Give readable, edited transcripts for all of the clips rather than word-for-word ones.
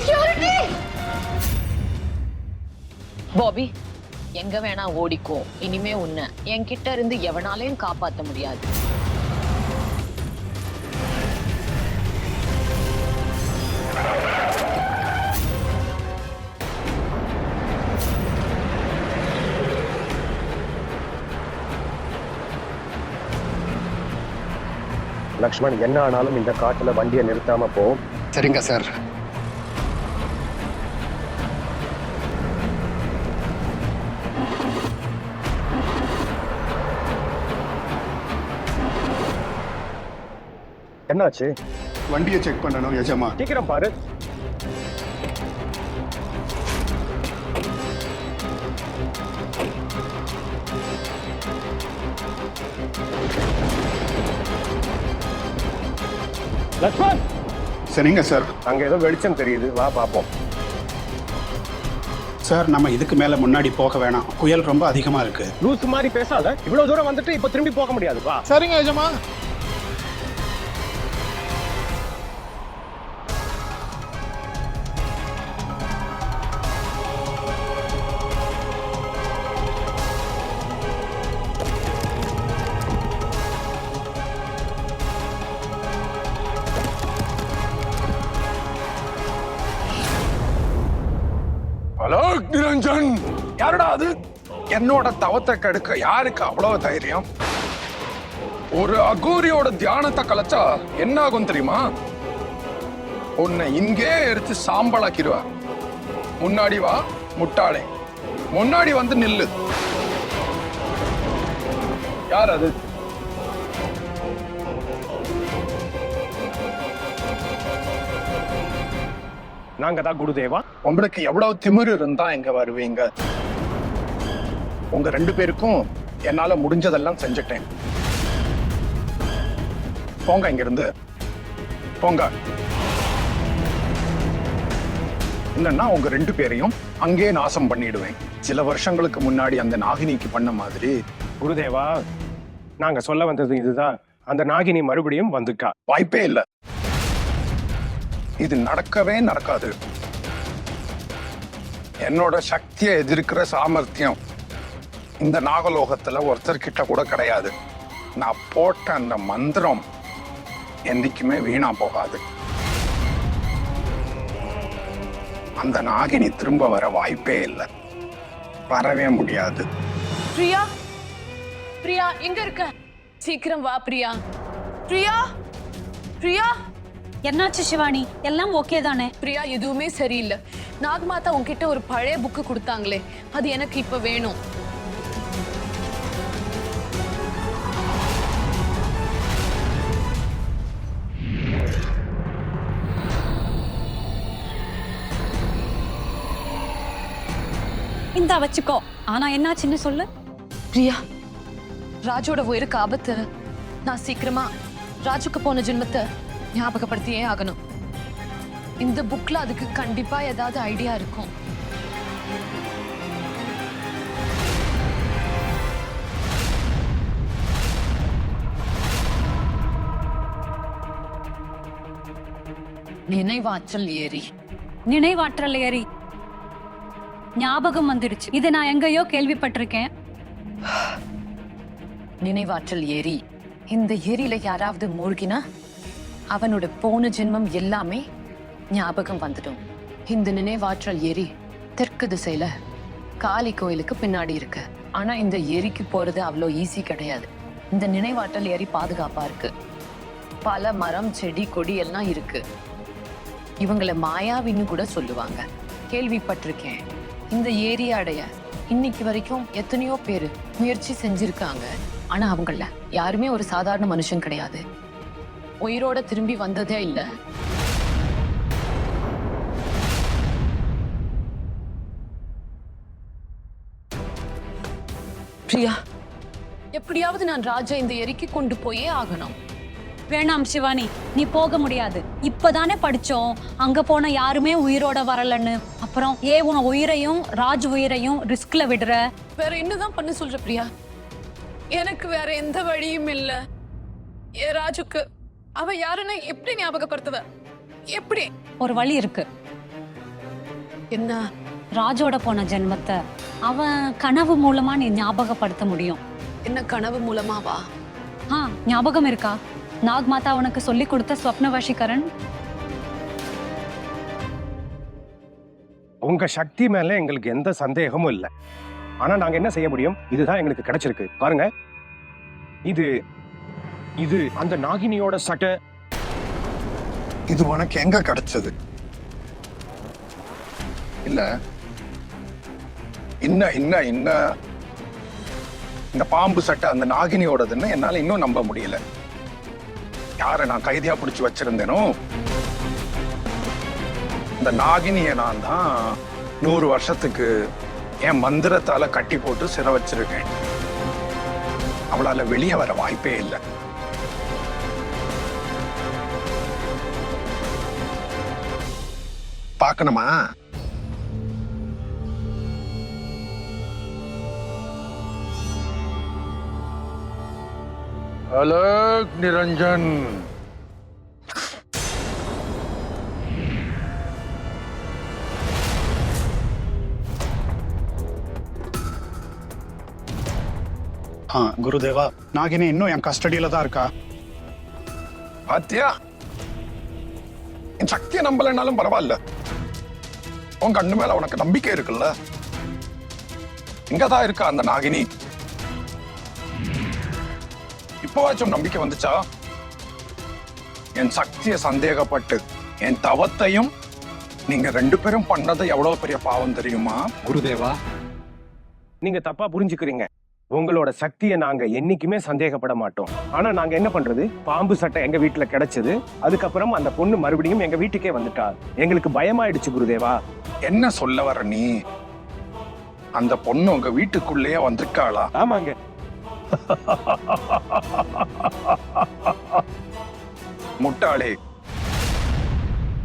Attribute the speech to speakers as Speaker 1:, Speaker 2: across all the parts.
Speaker 1: Security Bobby எங்க வேணா ஓடிக்கோ. இனிமே உன்னை என்கிட்ட இருந்து எவனாலையும் காப்பாற்ற முடியாது.
Speaker 2: லக்ஷ்மண், என்ன ஆனாலும் இந்த காட்டுல வண்டியை நிறுத்தாம போ.
Speaker 3: சரிங்க சார்.
Speaker 2: என்னாச்சு?
Speaker 3: வண்டியை செக் பண்ணணும் எஜமா.
Speaker 2: சீக்கிரம் பாரு. லக்ஷ்மண்!
Speaker 3: சரிங்க சார்.
Speaker 2: அங்க ஏதோ வெளிச்சம் தெரியுது, வா பாப்போம்.
Speaker 3: சார், நம்ம இதுக்கு மேல முன்னாடி போக வேணாம். புயல் ரொம்ப அதிகமா இருக்கு.
Speaker 2: லூஸ் மாதிரி பேசாத. இவ்வளவு தூரம் வந்துட்டு இப்ப திரும்பி போக முடியாது, வா.
Speaker 3: சரிங்க எஜமா.
Speaker 4: ஹலோ நிரஞ்சன், யாருடா அது? என்னோட தவத்தை கெடுக்க யாருக்கு அவ்வளவு தைரியம்? ஒரு அகோரியோட தியானத்தை கலைச்சா என்ன ஆகும் தெரியுமா? உன்னை இங்கே எரிச்சு சாம்பலாக்கிடுவா. முன்னாடி வா முட்டாளே, முன்னாடி வந்து நில்லு. யார் அது?
Speaker 2: நாங்க தான் குருதேவா.
Speaker 4: உங்களுக்கு எவ்வளவு திமிரு இருந்தா எங்க வருவீங்க? உங்க 2 பேருக்கும் என்னால முடிஞ்சதெல்லாம் செஞ்சுட்டேன். போங்க இங்க இருந்து, போங்க. இல்லைன்னா உங்க 2 பேரையும் அங்கேயே நாசம் பண்ணிடுவேன். சில வருஷங்களுக்கு முன்னாடி அந்த நாகினிக்கு பண்ண மாதிரி.
Speaker 2: குருதேவா, நாங்க சொல்ல வந்தது இதுதான். அந்த நாகினி மறுபடியும் வந்துட்டா.
Speaker 4: வாய்ப்பே இல்லை. இது நடக்கவே நடக்காது. என்னோட சக்தியை எதிர்க்கிற சாமர்த்தியம் இந்த நாகலோகத்துல ஒருத்தர்கிட்ட கூட கிடையாது. நான் போட்ட அந்த மந்திரம் என்னைக்குமே வீணா போகாது. அந்த நாகினி திரும்ப வர வாய்ப்பே இல்லை, வரவே முடியாது.
Speaker 1: பிரியா, பிரியா எங்க இருக்க? சீக்கிரம் வா பிரியா. பிரியா, பிரியா.
Speaker 5: என்னாச்சு சிவானி? எல்லாம் ஓகே தானே?
Speaker 1: பிரியா, எதுவுமே சரியில்லை. நாகமாதா உன்கிட்ட ஒரு பழைய புக்கு கொடுத்தாங்களே, அது எனக்கு இப்ப வேணும்.
Speaker 5: இந்தா வச்சுக்கோ. ஆனா என்னாச்சுன்னு சொல்லு.
Speaker 1: பிரியா, ராஜோட உயிருக்கு ஆபத்து. நான் சீக்கிரமா ராஜுக்கு போன ஜென்மத்தை ஞாபகப்படுத்தியே ஆகணும். இந்த புக்ல அதுக்கு கண்டிப்பா ஏதாவது ஐடியா இருக்கும். நினைவாற்றல் ஏரி.
Speaker 5: நினைவாற்றல் ஏரி, ஞாபகம் வந்துடுச்சு. இதை நான் எங்கேயோ கேள்விப்பட்டிருக்கேன்.
Speaker 1: நினைவாற்றல் ஏரி. இந்த ஏரியில யாராவது மூழ்கினா அவனோட போன ஜென்மம் எல்லாமே ஞாபகம் வந்துடும். இந்த நினைவாற்றல் ஏரி தெற்கு திசையில காளி கோயிலுக்கு பின்னாடி இருக்கு. ஆனா இந்த ஏரிக்கு போறது அவ்வளோ ஈஸி கிடையாது. இந்த நினைவாற்றல் ஏரி பாதுகாப்பா இருக்கு. பல மரம் செடி கொடி எல்லாம் இருக்கு. இவங்களை மாயாவின்னு கூட சொல்லுவாங்க. கேள்விப்பட்டிருக்கேன். இந்த ஏரி அடைய இன்னைக்கு வரைக்கும் எத்தனையோ பேரு முயற்சி செஞ்சிருக்காங்க. ஆனா அவங்கள யாருமே ஒரு சாதாரண மனுஷன் கிடையாது. உயிரோட திரும்பி வந்ததே இல்லை. பிரியா, எப்படியாவது நான் ராஜா இந்த ஏரிக்கு கொண்டு போயே ஆகணும்.
Speaker 5: வேணாம் சிவானி, நீ போக முடியாது. இப்பதானே படிச்சோம் அங்க போன யாருமே உயிரோட வரலன்னு. அப்புறம் உன் உயிரையும் ராஜ் உயிரையும் ரிஸ்க்ல விடுற?
Speaker 1: வேற என்னதான் பண்ண சொல்ற பிரியா? எனக்கு வேற எந்த வழியும் இல்ல. ராஜுக்கு அவ யாருன்னு எப்படி ஞாபகப்படுத்துவ? எப்படி?
Speaker 5: ஒரு வழி இருக்கு.
Speaker 1: என்ன?
Speaker 5: ராஜோட போன ஜென்மத்தை அவன் கனவு மூலமா நீ ஞாபகப்படுத்த முடியும்.
Speaker 1: என்ன கனவு மூலமாவா?
Speaker 5: ஞாபகம் இருக்கா? நாக் மாதா உனக்கு சொல்லி கொடுத்த ஸ்வப்ன வஷீகரன்.
Speaker 2: உங்க சக்தி மேல எங்களுக்கு எந்த சந்தேகமும் இல்லை. ஆனா நாங்க என்ன செய்ய முடியும்? இதுதான் எங்களுக்கு கிடைச்சிருக்கு பாருங்க. இது இது அந்த நாகினியோட சட்டை.
Speaker 4: இது உனக்கு எங்க கிடைச்சது? இல்ல இந்த பாம்பு சட்டை அந்த நாகினியோடதுன்னு என்னால இன்னும் நம்ப முடியல. யாரை நான் கைதியா பிடிச்சு வச்சிருந்தேனோ இந்த நாகினியை நான் தான் 100 வருஷத்துக்கு என் மந்திரத்தால கட்டி போட்டு சிறை வச்சிருக்கேன். அவளால வெளியே வர வாய்ப்பே இல்லை. பார்க்கணுமா? அலக் நிரஞ்சன்,
Speaker 3: குருதேவா, நாகினி இன்னும் என் கஸ்டடியில தான் இருக்கா.
Speaker 4: பாத்தியா, என் சக்தியை நம்பலைன்னாலும் பரவாயில்ல, உன் கண்ணு மேல உனக்கு நம்பிக்கை இருக்குல்ல. இங்கதான் இருக்கா அந்த நாகினி. இப்பவாச்சும் நம்பிக்கை வந்துச்சா? என் சக்தியை சந்தேகப்பட்டு என் தவத்தையும் நீங்க 2 பேரும் பண்ணது எவ்வளவு பெரிய பாவம் தெரியுமா?
Speaker 2: குருதேவா, நீங்க தப்பா புரிஞ்சுக்கிறீங்க. உங்களோட சக்தியை நாங்க என்னைக்குமே சந்தேகப்பட மாட்டோம். ஆனா நாங்க என்ன பண்றது? பாம்பு சட்டை எங்க வீட்டுல கிடைச்சது. அதுக்கப்புறம் அந்த பொண்ணு மறுபடியும் எங்க வீட்டுக்கே வந்துட்டா. எங்களுக்கு பயமாயிடுச்சு குருதேவா.
Speaker 4: என்ன சொல்ல வர நீ? அந்த பொண்ணு உங்க வீட்டுக்குள்ளேயே வந்திருக்காளா?
Speaker 2: ஆமாங்க.
Speaker 4: முட்டாளே,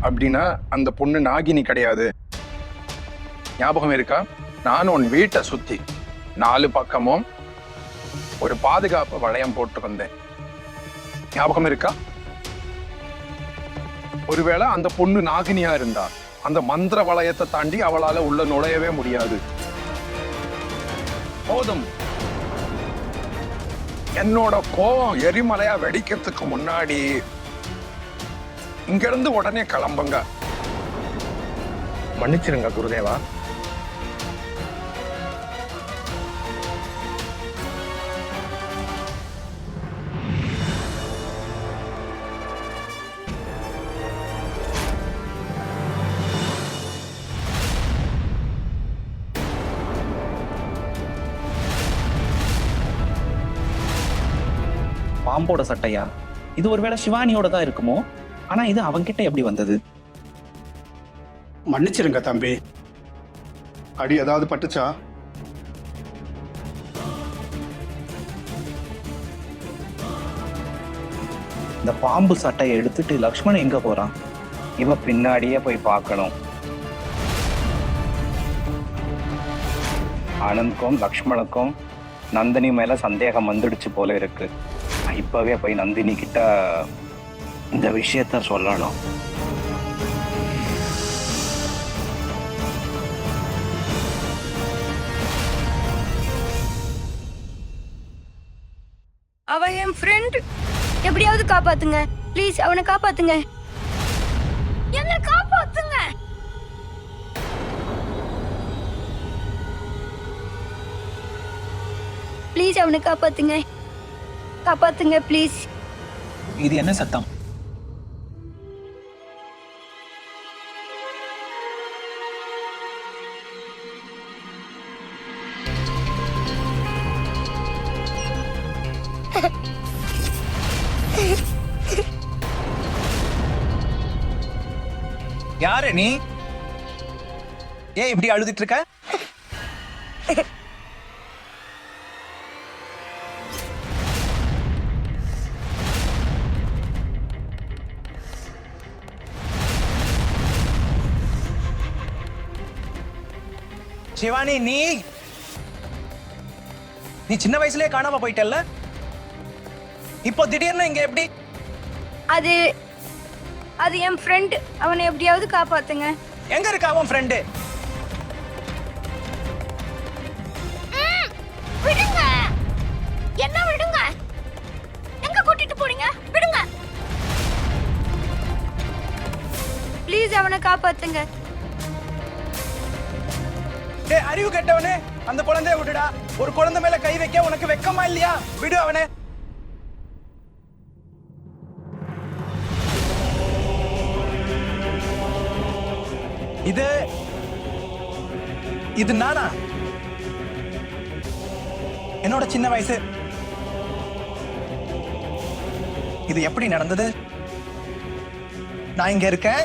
Speaker 4: அப்படின்னா அந்த பொண்ணு நாகினி கிடையாது. ஞாபகம் இருக்கா? நான் உன் வீட்டை சுத்தி 4 பக்கமும் ஒரு பாதுகாப்பு வளையம் போட்டு வந்தேன். ஞாபகம் இருக்கா? ஒருவேளை அந்த பொண்ணு நாகினியா இருந்தா அந்த மந்திர வளையத்தை தாண்டி அவளால உள்ள நுழையவே முடியாது. போதும், என்னோட கோபம் எரிமலையா வெடிக்கிறதுக்கு முன்னாடி இங்கிருந்து உடனே கிளம்புங்க.
Speaker 2: மன்னிச்சிருங்க குருதேவா.
Speaker 6: பாம்போட சட்டையா? இது ஒருவேளை சிவானியோட தான் இருக்குமோ? ஆனா இது அவங்கிட்ட எப்படி வந்தது?
Speaker 3: மன்னிச்சிருங்க தம்பி. அடி ஏதாவது பட்டுச்சா?
Speaker 6: இந்த பாம்பு சட்டையை எடுத்துட்டு லக்ஷ்மணன் எங்க போறான்?
Speaker 7: இவ பின்னாடியே போய் பார்க்கணும். ஆனந்த்க்கும் லக்ஷ்மணுக்கும் நந்தினி மேல சந்தேகம் வந்துடுச்சு போல இருக்கு. இப்பவே போய் நந்தினி கிட்ட இந்த விஷயத்த சொல்லணும்.
Speaker 8: அவ என் ஃப்ரெண்ட், எப்படியாவது காப்பாத்துங்க ப்ளீஸ். அவனை காப்பாத்துங்க, என்ன காப்பாத்துங்க. ப்ளீஸ் அவனை காப்பாத்துங்க, காப்பாத்துங்க ப்ளீஸ்.
Speaker 6: இது என்ன சத்தம்? யாரு நீ? ஏன் இப்படி அழுதுட்டு இருக்க? சிவானி, நீ சின்ன வயசுலயே காணாம போயிட்டல்ல, இப்போ திடீர்னு இங்க எப்படி?
Speaker 8: அது என் ஃப்ரெண்ட், அவனை எப்படியாவது காப்பாத்துங்க.
Speaker 6: எங்க இருக்கா அவன் ஃப்ரெண்டு?
Speaker 8: என்ன விடுங்க. எங்க கூட்டிட்டு போறீங்க? விடுங்க. ப்ளீஸ் அவனை காப்பாத்துங்க.
Speaker 9: டேய் அறிவு கெட்டவனே, அந்த குழந்தைய விடுடா. ஒரு குழந்தை மேல கை வைக்க உனக்கு வெக்கமா இல்லையா? விடு அவனே. இது நானா? என்னோட சின்ன வயசு. இது எப்படி நடந்தது? நான் இங்க இருக்கேன்,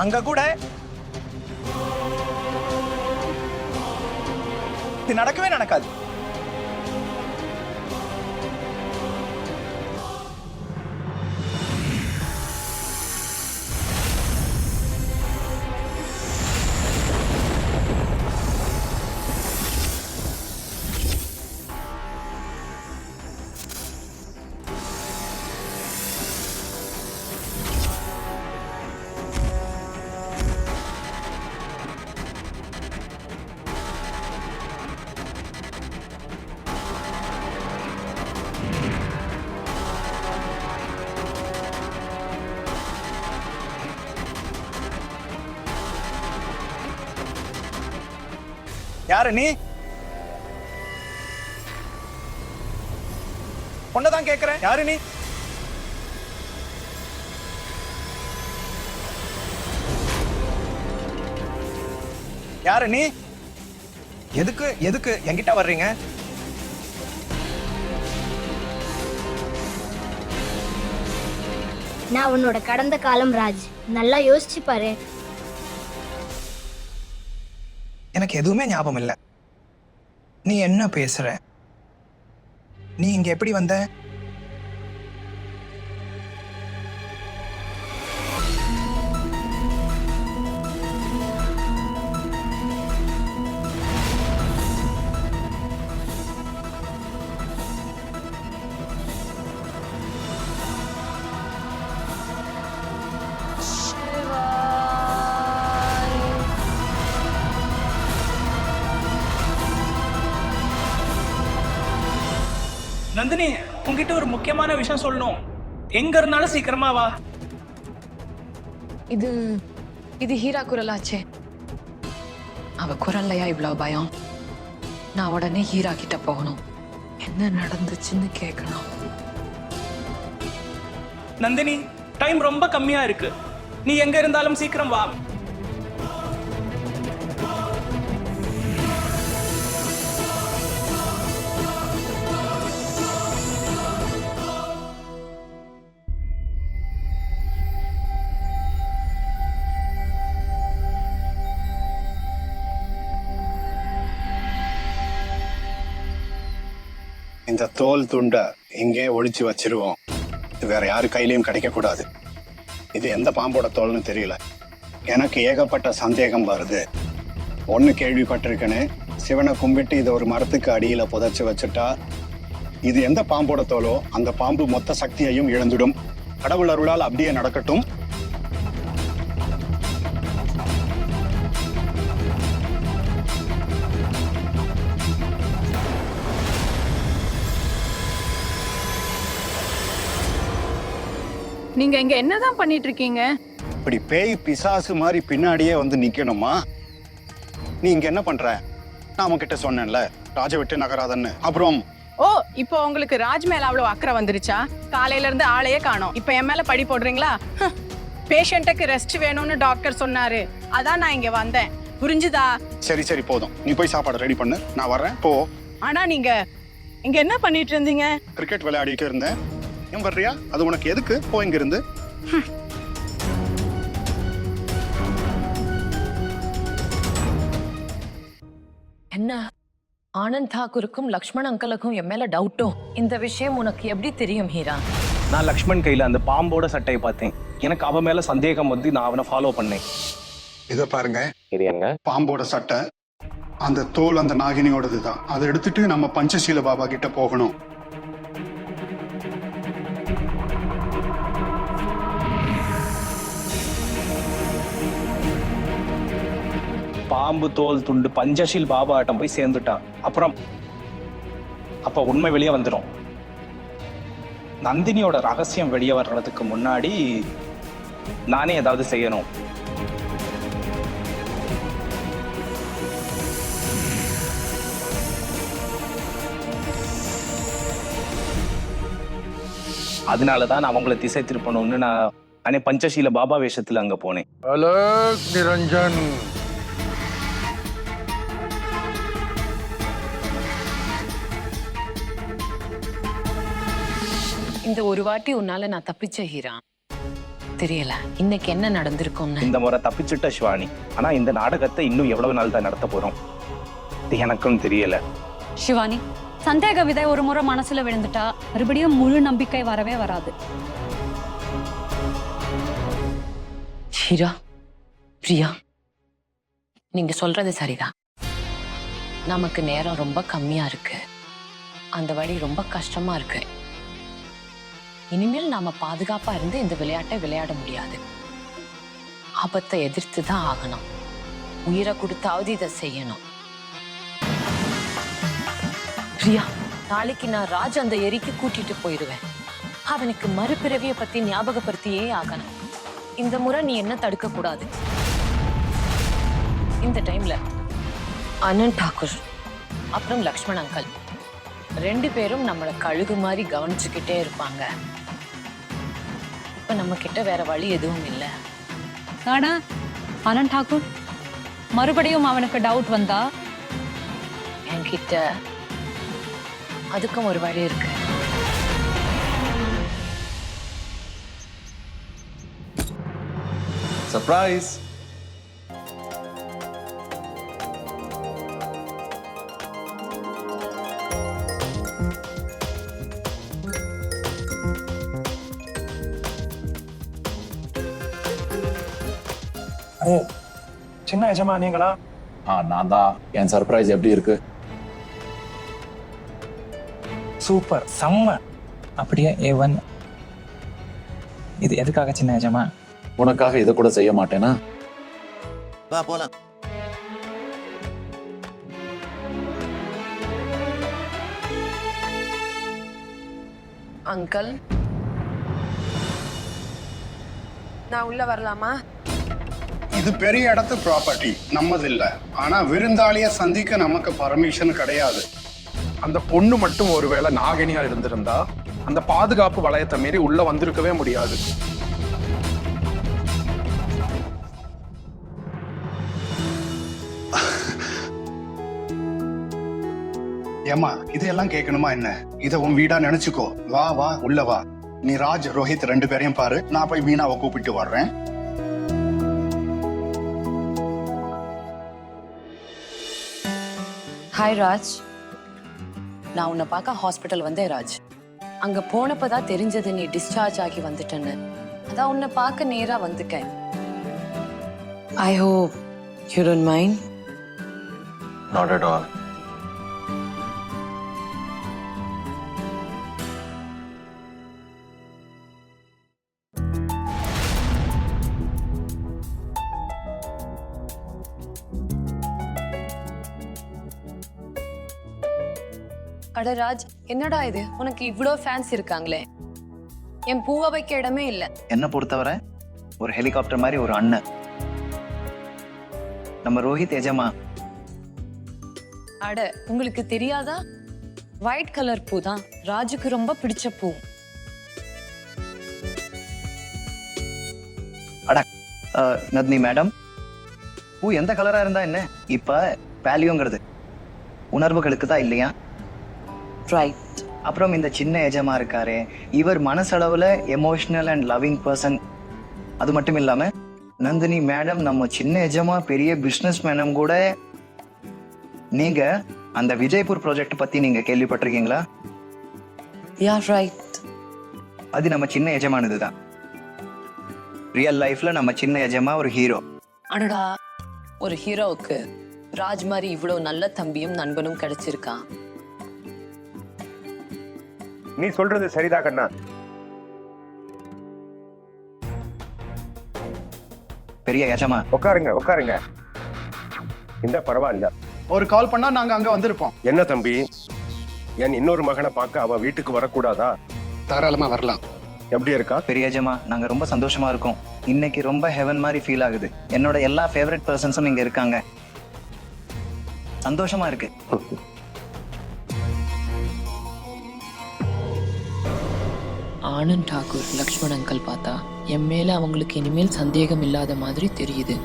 Speaker 9: அங்க கூட இது நடக்கவே நடக்காது. யாரு நீ? பொண்ணதான் கேக்குறேன். யாரு நீ? யாரு நீ? எதுக்கு எதுக்கு என்கிட்ட வர்றீங்க?
Speaker 8: நான் உன்னோட கடந்த காலம் ராஜ். நல்லா யோசிச்சு பாரு.
Speaker 9: எனக்கு எதுவுமே ஞாபகம் இல்ல. நீ என்ன பேசுற? நீ இங்க எப்படி வந்த?
Speaker 6: நந்தினி, உங்ககிட்ட ஒரு முக்கியமான விஷயம் சொல்லணும். எங்க இருந்தாலும் சீக்கிரமா வா.
Speaker 1: இது இது ஹீரா குரலாச்சே. அவ குரல்லையா இவ்வளவு பயம்? நான் உடனே ஹீரா கிட்ட போகணும். என்ன நடந்துச்சுன்னு கேட்கணும்.
Speaker 6: நந்தினி, டைம் ரொம்ப கம்மியா இருக்கு. நீ எங்க இருந்தாலும் சீக்கிரம் வா.
Speaker 3: இந்த தோல் துண்டை இங்கே ஒழிச்சு வச்சிருவோம். இது வேற யாரு கையிலையும் கிடைக்க கூடாது. இது எந்த பாம்போட தோல்னு தெரியல. எனக்கு ஏகப்பட்ட சந்தேகம் வருது. ஒண்ணு கேள்விப்பட்டிருக்கேன்னு, சிவனை கும்பிட்டு இதை ஒரு மரத்துக்கு அடியில புதைச்சு வச்சுட்டா இது எந்த பாம்போட தோலோ அந்த பாம்பு மொத்த சக்தியையும் இழந்துடும். கடவுள் அருளால் அப்படியே நடக்கட்டும்.
Speaker 10: நீங்க இங்க என்னதான் பண்ணிட்டு இருக்கீங்க?
Speaker 3: இப்படி பேய் பிசாசு மாதிரி பின்னாடியே வந்து நிக்கணுமா? நீ இங்க என்ன பண்ற? நான் உன்கிட்ட சொன்னேன்ல, ராஜ விட்டு நகராதன்னு. அப்புறம்
Speaker 10: ஓ, இப்போ உங்களுக்கு ராஜ் மேல அவ்வளவு அக்கறை வந்துருச்சா? காலையில இருந்து ஆளையே காணோம். இப்போ என் மேல படி போடுறீங்களா? பேஷண்ட்டுக்கு ரெஸ்ட் வேணும்னு டாக்டர் சொன்னாரு, அதான் நான் இங்க வந்தேன். புரிஞ்சுதா?
Speaker 3: சரி சரி போதும், நீ போய் சாப்பாடு ரெடி பண்ணு, நான் வர்றேன். போ.
Speaker 10: ஆனா நீங்க இங்க என்ன பண்ணிட்டு இருந்தீங்க?
Speaker 3: கிரிக்கெட் விளையாடிட்டு இருந்தேன். ஏன் வர்றியா? அது உனக்கு எதுக்கு? போ இங்க இருந்து.
Speaker 1: என்ன ஆனந்த் தாக்கூருக்கும் லக்ஷ்மண் அங்கிளுக்கும் என் மேல டவுட்டும்? இந்த விஷயம் உனக்கு எப்படி தெரியும் ஹீரா?
Speaker 7: நான் லக்ஷ்மண் கையில அந்த பாம்போட சட்டையை பார்த்தேன். எனக்கு அவன் மேல சந்தேகம் வந்து நான் அவனை ஃபாலோ பண்ணேன்.
Speaker 3: இத பாருங்க,
Speaker 7: இது எங்க
Speaker 3: பாம்போட சட்டை, அந்த தோல் அந்த நாகினியோடது தான். அதை எடுத்துட்டு நம்ம பஞ்சசீல பாபா கிட்ட போகணும்.
Speaker 7: பாம்பு தோல் துண்டு பஞ்சஷீல் பாபா ஆட்டம் போய் சேர்ந்துட்டான். அப்புறம் அப்போ உண்மை வெளியே வந்துடும். நந்தினியோட ரகசியம் வெளியே வர்றதுக்கு முன்னாடி நானே ஏதாவது செய்யணும். அதனாலதான் நான் அவங்கள திசை திருப்பணும்னு நானே பஞ்சசீல பாபா வேஷத்துல அங்க போனேன்.
Speaker 4: அலக் நிரஞ்சன்,
Speaker 1: இந்த ஒரு வாட்டி உன்னால நான் தப்பிச்ச ஹீரா. தெரியல இன்னைக்கு என்ன நடந்திருக்கும்னு.
Speaker 7: இந்த முறை தப்பிச்சுட்ட சிவானி. ஆனா இந்த நாடகத்தை இன்னும் எவ்வளவு நாள் தான் நடத்த போறோம் இது எனக்கும் தெரியல.
Speaker 5: சிவானி, சந்தேக விதை ஒரு முறை மனசுல விழுந்துட்டா மறுபடியும் முழு நம்பிக்கை வரவே வராது.
Speaker 1: ஹீரா, பிரியா, நீங்க சொல்றது சரிதான். நமக்கு நேரம் ரொம்ப கம்மியா இருக்கு. அந்த வழி ரொம்ப கஷ்டமா இருக்கு. இனிமேல் நாம பாதுகாப்பா இருந்து இந்த விளையாட்டை விளையாட முடியாது. ஆபத்தை எதிர்த்து தான் ஆகணும். உயிரை கொடுத்தாவது இதை செய்யணும். பிரியா, நாளைக்கு நான் ராஜ் அந்த எரிக்கு கூட்டிட்டு போயிடுவேன். அவனுக்கு மறுபிறவியை பத்தி ஞாபகப்படுத்தியே ஆகணும். இந்த முறை நீ என்ன தடுக்க கூடாது. இந்த டைம்ல அனந்த் டாக்கூர் அப்புறம் லக்ஷ்மண் அங்கிள் 2 பேரும் நம்மளை கழுகு மாதிரி கவனிச்சுக்கிட்டே இருப்பாங்க. இப்ப நம்ம கிட்ட வேற வழி எதுவும் இல்லை.
Speaker 5: ஆனா அனந்த் டாக்கூர் மறுபடியும் அவனுக்கு டவுட் வந்தா
Speaker 1: என்கிட்ட அதுக்கும் ஒரு வழி இருக்கு.
Speaker 11: சர்ப்ரைஸ்.
Speaker 9: சின்ன எஜமானிங்களா?
Speaker 11: நான் தான். என் சர்ப்ரைஸ் எப்படி இருக்கு?
Speaker 9: சூப்பர், செம்ம. அப்படியே A1. இது எதுக்காக சின்ன எஜமா?
Speaker 11: உனக்காக இதை கூட செய்ய மாட்டேனா?
Speaker 12: வா போலாம்.
Speaker 1: அங்கிள், நான் உள்ள வரலாமா?
Speaker 3: இது பெரிய இடத்து ப்ராப்பர்ட்டி, நம்மது இல்ல. ஆனா விருந்தாளிய சந்திக்க நமக்கு பர்மிஷன் கிடையாது.
Speaker 4: அந்த பொண்ணு மட்டும் ஒருவேளை நாகினியா இருந்திருந்தா அந்த பாதுகாப்பு வளையத்தை மீறி உள்ள வந்திருக்கவே முடியாது.
Speaker 3: ஏமா இதெல்லாம் கேட்கணுமா என்ன? இத உன் வீடா நினைச்சுக்கோ. வா வா உள்ள வா. நீ ராஜ் ரோஹித் 2 பேரையும் பாரு. நான் போய் மீனாவை கூப்பிட்டு வர்றேன்.
Speaker 1: ஹாய் ராஜ். நான் உன்னை பார்க்க ஹாஸ்பிட்டல் வந்தேன் ராஜ். அங்க போனப்பதான் தெரிஞ்சது நீ டிஸ்சார்ஜ் ஆகி வந்துட்டேன்னு. அதான் உன்னை பார்க்க நேரா வந்துட்டேன். I hope you don't mind.
Speaker 11: Not at all.
Speaker 1: அட ராஜ், என்னடா இது? உனக்கு இவ்ளோ ஃபேன்ஸ் இருக்காங்களே. என் பூவை வைக்க இடமே இல்ல.
Speaker 12: என்ன பொறுத்தவரை ஒரு ஹெலிகாப்டர் மாதிரி ஒரு அண்ணன் நம்ம ரோஹித் எஜமா.
Speaker 1: அட, உங்களுக்கு தெரியாதா? ஒயிட் கலர் பூ தான் ராஜுக்கு ரொம்ப பிடிச்ச பூ.
Speaker 12: அட நந்தினி மேடம், பூ எந்த கலரா இருந்தா என்ன? இப்ப வேல்யூங்கிறது உணர்வுகளுக்கு தான் இல்லையா?
Speaker 1: ரைட்.
Speaker 12: அப்புறம் இந்த சின்ன எஜமா இருக்காரு, இவர் மனசளவுல எமோஷனல் அண்ட் லவ்விங் பர்சன். அது மட்டும் இல்லாம நந்தினி மேடம் நம்ம சின்ன எஜமா பெரிய பிசினஸ் மேனம் கூட. நீங்க அந்த விஜய்பூர் ப்ராஜெக்ட் பத்தி நீங்க கேள்விப்பட்டிருக்கீங்களா?
Speaker 1: Yeah right.
Speaker 12: அது நம்ம சின்ன எஜமானதுதான். ரியல் லைஃப்ல நம்ம சின்ன எஜமா ஒரு ஹீரோ.
Speaker 1: அடடா, ஒரு ஹீரோவுக்கு ராஜ் மாதிரி இவ்வளவு நல்ல தம்பியும் நண்பனும் கிடைச்சிருக்கான்.
Speaker 2: நீ சொல்றது சரிதான் கண்ணா.
Speaker 12: பெரிய எஜமா
Speaker 2: உட்காருங்க உட்காருங்க. இந்த பரவாயில்ல.
Speaker 3: ஒரு கால் பண்ணா நாங்க அங்க வந்திருப்போம்.
Speaker 2: என்ன தம்பி, என் இன்னொரு மகனை பார்க்க அவ வீட்டுக்கு வரக்கூடாதா?
Speaker 3: தாராளமா வரலாம்.
Speaker 2: எப்படி இருக்கா?
Speaker 12: பெரிய எஜமா நாங்க ரொம்ப சந்தோஷமா இருக்கோம். இன்னைக்கு ரொம்ப ஹெவன் மாதிரி ஃபீல் ஆகுது. என்னோட எல்லா ஃபேவரட் பர்சன்ஸும் இங்க இருக்காங்க. சந்தோஷமா இருக்கு.
Speaker 1: ஆனந்த் டாக்கூர் லக்ஷ்மண் அங்கிள் பார்த்தா என் மேல அவங்களுக்கு இனிமேல் சந்தேகம் இல்லாத மாதிரி தெரியுது.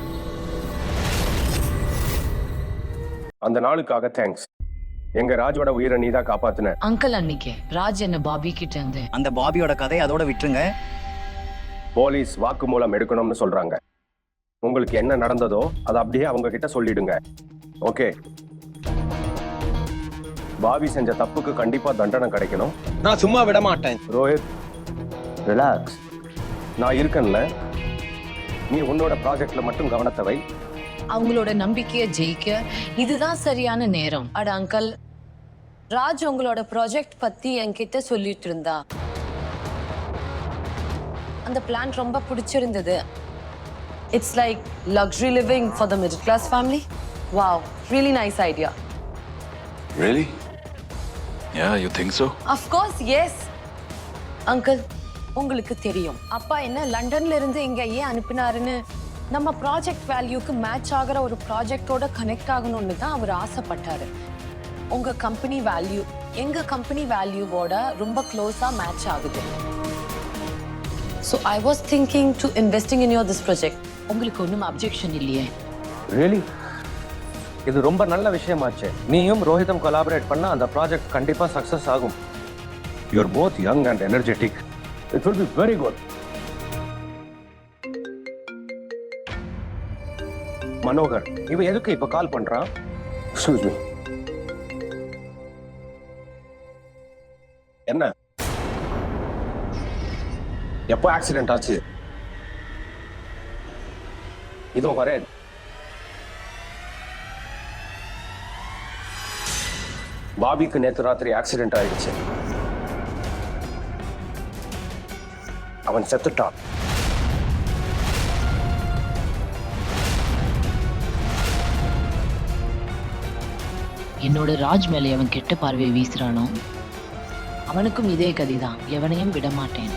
Speaker 2: அந்த நாளுக்காக தேங்க்ஸ். எங்க ராஜோட உயிரை நீதான் காப்பாத்துன.
Speaker 1: அங்கிள் அன்னைக்கு ராஜ் என்ன பாபி கிட்ட இருந்து
Speaker 12: அந்த பாபியோட கதையை அதோட விட்டுருங்க.
Speaker 2: போலீஸ் வாக்குமூலம் எடுக்கணும்னு சொல்றாங்க. உங்களுக்கு என்ன நடந்ததோ அதை அப்படியே அவங்க கிட்ட சொல்லிடுங்க. ஓகே? பாபி செஞ்ச தப்புக்கு கண்டிப்பா தண்டனை கிடைக்கணும்.
Speaker 9: நான் சும்மா விட மாட்டேன்.
Speaker 2: ரோஹித், ரிலாக்ஸ். நான் இருக்கேன்ல, நீ உன்னோட ப்ராஜெக்ட்ல மட்டும் கவனத்தை வை.
Speaker 1: அவங்களோட நம்பிக்கையை ஜெயிக்க இதுதான் சரியான நேரம். அட அங்கிள், ராஜ் உங்களோட ப்ராஜெக்ட் பத்தி என்கிட்ட சொல்லிட்டு இருந்தா. அந்த பிளான் ரொம்ப பிடிச்சிருந்தது. It's like luxury living for the middle class family. Wow, really nice idea.
Speaker 11: Really? Yeah, you think so?
Speaker 1: Of course, yes. Uncle, உங்களுக்கு தெரியும் அப்பா என்ன லண்டன்ல இருந்து இங்க ஏன் அனுப்பினாருன்னு. நம்ம ப்ராஜெக்ட் வேல்யூக்கு மேட்ச் ஆகிற ஒரு ப்ராஜெக்டோட கனெக்ட் ஆகணும்னு தான் அவர் ஆசைப்பட்டாரு. உங்க கம்பெனி வேல்யூ எங்க கம்பெனி வேல்யூவோட ரொம்ப க்ளோஸா மேட்ச் ஆகுது. So I was thinking to investing in this project. உங்களுக்கு ஒன்றும் அப்ஜெக்ஷன் இல்லையே?
Speaker 2: ரியலி? இது ரொம்ப நல்ல விஷயமாச்சு. நீயும் ரோஹிதும் கொலாபரேட் பண்ணா அந்த ப்ராஜெக்ட் கண்டிப்பா சக்சஸ் ஆகும். You are both young and energetic. It will be very good. Manohar, இவன் எதுக்கு இப்ப கால் பண்றான்? Excuse me. என்ன? எப்போ ஆக்சிடென்ட் ஆச்சு? இதோ வரேன். பாபிக்கு நேற்று ராத்திரி ஆக்சிடென்ட் ஆயிடுச்சு. அவன் செத்துட்டான்.
Speaker 1: என்னோட ராஜ் மேலே அவன் கெட்ட பார்வை வீசுறானோ அவனுக்கும் இதே கதிதான். எவனையும் விட மாட்டேன்.